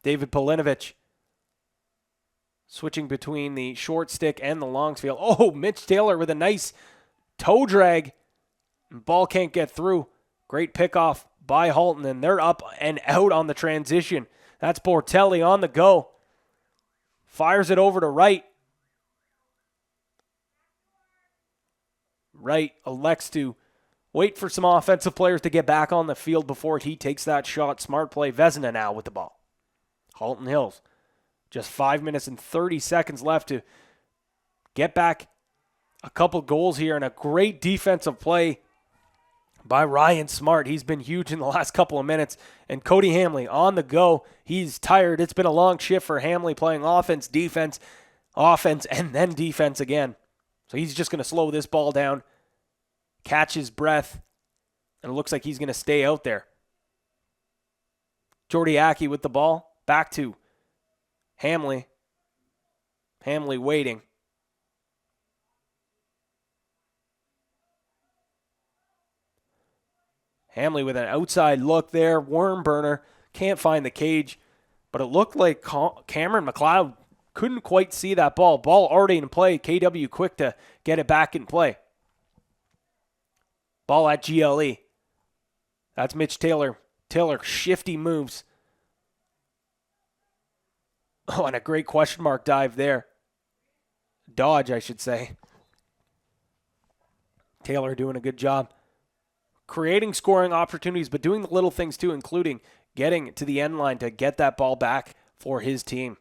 David Polinovich. Switching between the short stick and the long field. Oh, Mitch Taylor with a nice toe drag. Ball can't get through. Great pickoff by Halton, and they're up and out on the transition. That's Portelli on the go. Fires it over to Wright. Wright elects to wait for some offensive players to get back on the field before he takes that shot. Smart play. Vesna now with the ball. Halton Hills. Just 5 minutes and 30 seconds left to get back a couple goals here, and a great defensive play by Ryan Smart. He's been huge in the last couple of minutes. And Cody Hamley on the go. He's tired. It's been a long shift for Hamley playing offense, defense, and then defense again. So he's just going to slow this ball down, catch his breath, and it looks like he's going to stay out there. Jordy Aki with the ball. Back to Hamley. Hamley waiting. Hamley with an outside look there. Worm burner. Can't find the cage. But it looked like Cameron McLeod couldn't quite see that ball. Ball already in play. KW quick to get it back in play. Ball at GLE. That's Mitch Taylor. Taylor shifty moves. Oh, and a great question mark dive there. Dodge, I should say. Taylor doing a good job creating scoring opportunities, but doing the little things too, including getting to the end line to get that ball back for his team.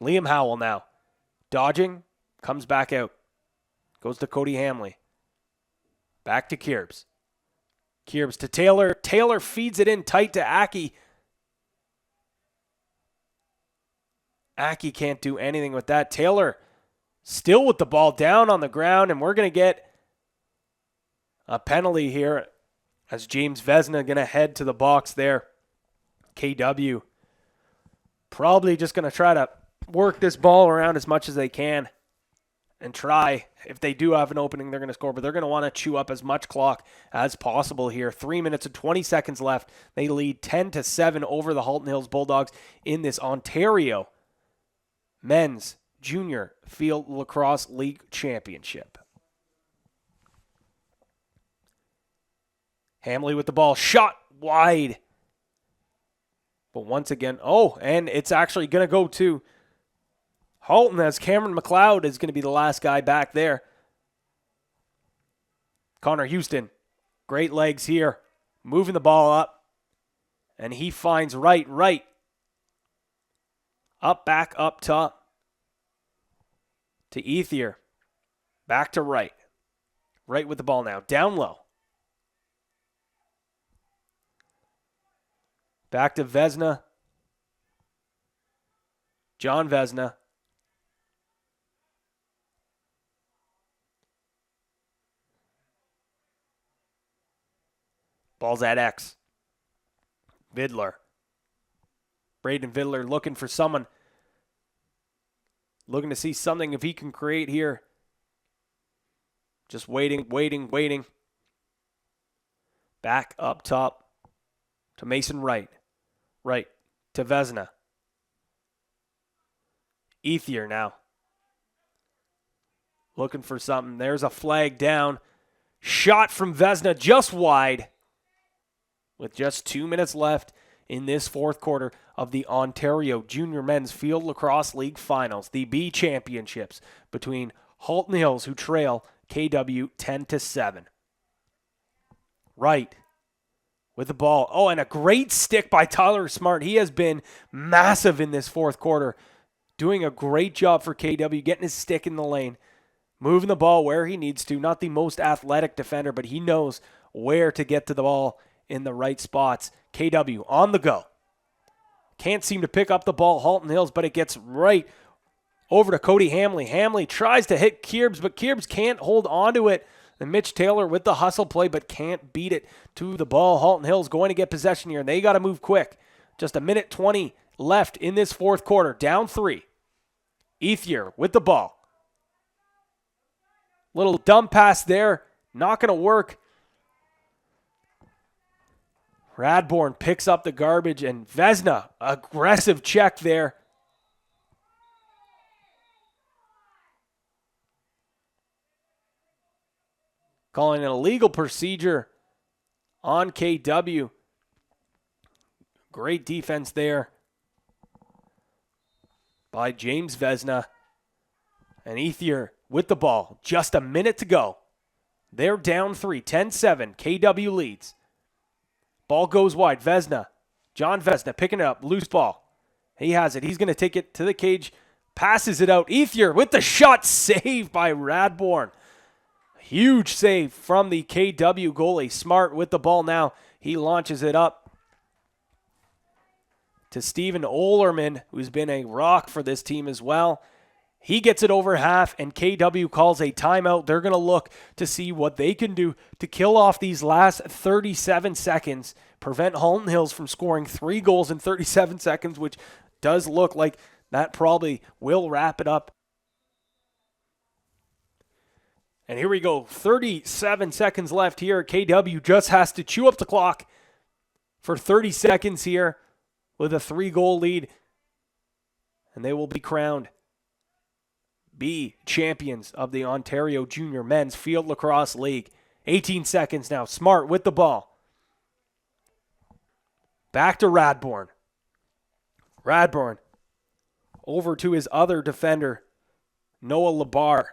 Liam Howell now. Dodging, comes back out. Goes to Cody Hamley. Back to Kierbs. Kierbs to Taylor. Taylor feeds it in tight to Aki. Aki can't do anything with that. Taylor still with the ball down on the ground, and we're going to get a penalty here as James Vesna going to head to the box there. KW probably just going to try to work this ball around as much as they can and try. If they do have an opening, they're going to score, but they're going to want to chew up as much clock as possible here. 3 minutes and 20 seconds left. They lead 10-7 over the Halton Hills Bulldogs in this Ontario Men's Junior Field Lacrosse League Championship. Hamley with the ball, shot wide. But once again, and it's actually going to go to Halton as Cameron McLeod is going to be the last guy back there. Connor Houston, great legs here, moving the ball up. And he finds right. Up, back, up top to Ethier. Back to right. Right with the ball now, down low. Back to Vezina. John Vezina. Ball's at X. Vidler. Braden Vidler looking for someone. Looking to see something if he can create here. Just waiting. Back up top to Mason Wright. Right to Vezina. Ethier now. Looking for something. There's a flag down. Shot from Vezina just wide. With just 2 minutes left in this fourth quarter of the Ontario Junior Men's Field Lacrosse League Finals, the B Championships between Halton Hills, who trail KW 10-7. Right with the ball. And a great stick by Tyler Smart. He has been massive in this fourth quarter, doing a great job for KW, getting his stick in the lane, moving the ball where he needs to. Not the most athletic defender, but he knows where to get to the ball in the right spots. KW on the go. Can't seem to pick up the ball, Halton Hills, but it gets right over to Cody Hamley. Hamley tries to hit Kierbs, but Kierbs can't hold on to it. And Mitch Taylor with the hustle play, but can't beat it to the ball. Halton Hills going to get possession here, and they got to move quick. Just a minute 20 left in this fourth quarter. Down 3. Ethier with the ball. Little dump pass there. Not going to work. Radbourne picks up the garbage, and Vezina, aggressive check there. Calling an illegal procedure on KW. Great defense there by James Vezina. And Ethier with the ball. Just a minute to go. They're down 3, 10-7. KW leads. Ball goes wide. Vezina. John Vezina picking it up. Loose ball. He has it. He's going to take it to the cage. Passes it out. Ethier with the shot. Saved by Radbourne. Huge save from the KW goalie. Smart with the ball now. He launches it up to Steven Olerman, who's been a rock for this team as well. He gets it over half, and KW calls a timeout. They're going to look to see what they can do to kill off these last 37 seconds, prevent Halton Hills from scoring 3 goals in 37 seconds, which does look like that probably will wrap it up. And here we go, 37 seconds left here. KW just has to chew up the clock for 30 seconds here with a 3-goal lead. And they will be crowned B champions of the Ontario Junior Men's Field Lacrosse League. 18 seconds now. Smart with the ball. Back to Radbourne. Radbourne over to his other defender, Noah Labar.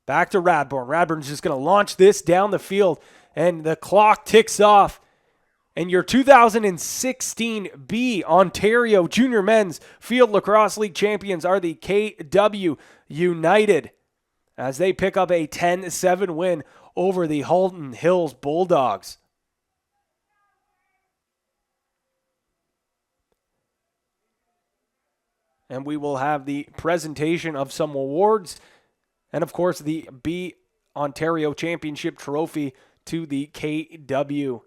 Back to Radbourne. Radbourne's just going to launch this down the field, and the clock ticks off. And your 2016 B Ontario Junior Men's Field Lacrosse League champions are the KW United as they pick up a 10-7 win over the Halton Hills Bulldogs. And we will have the presentation of some awards and, of course, the B Ontario Championship trophy to the KW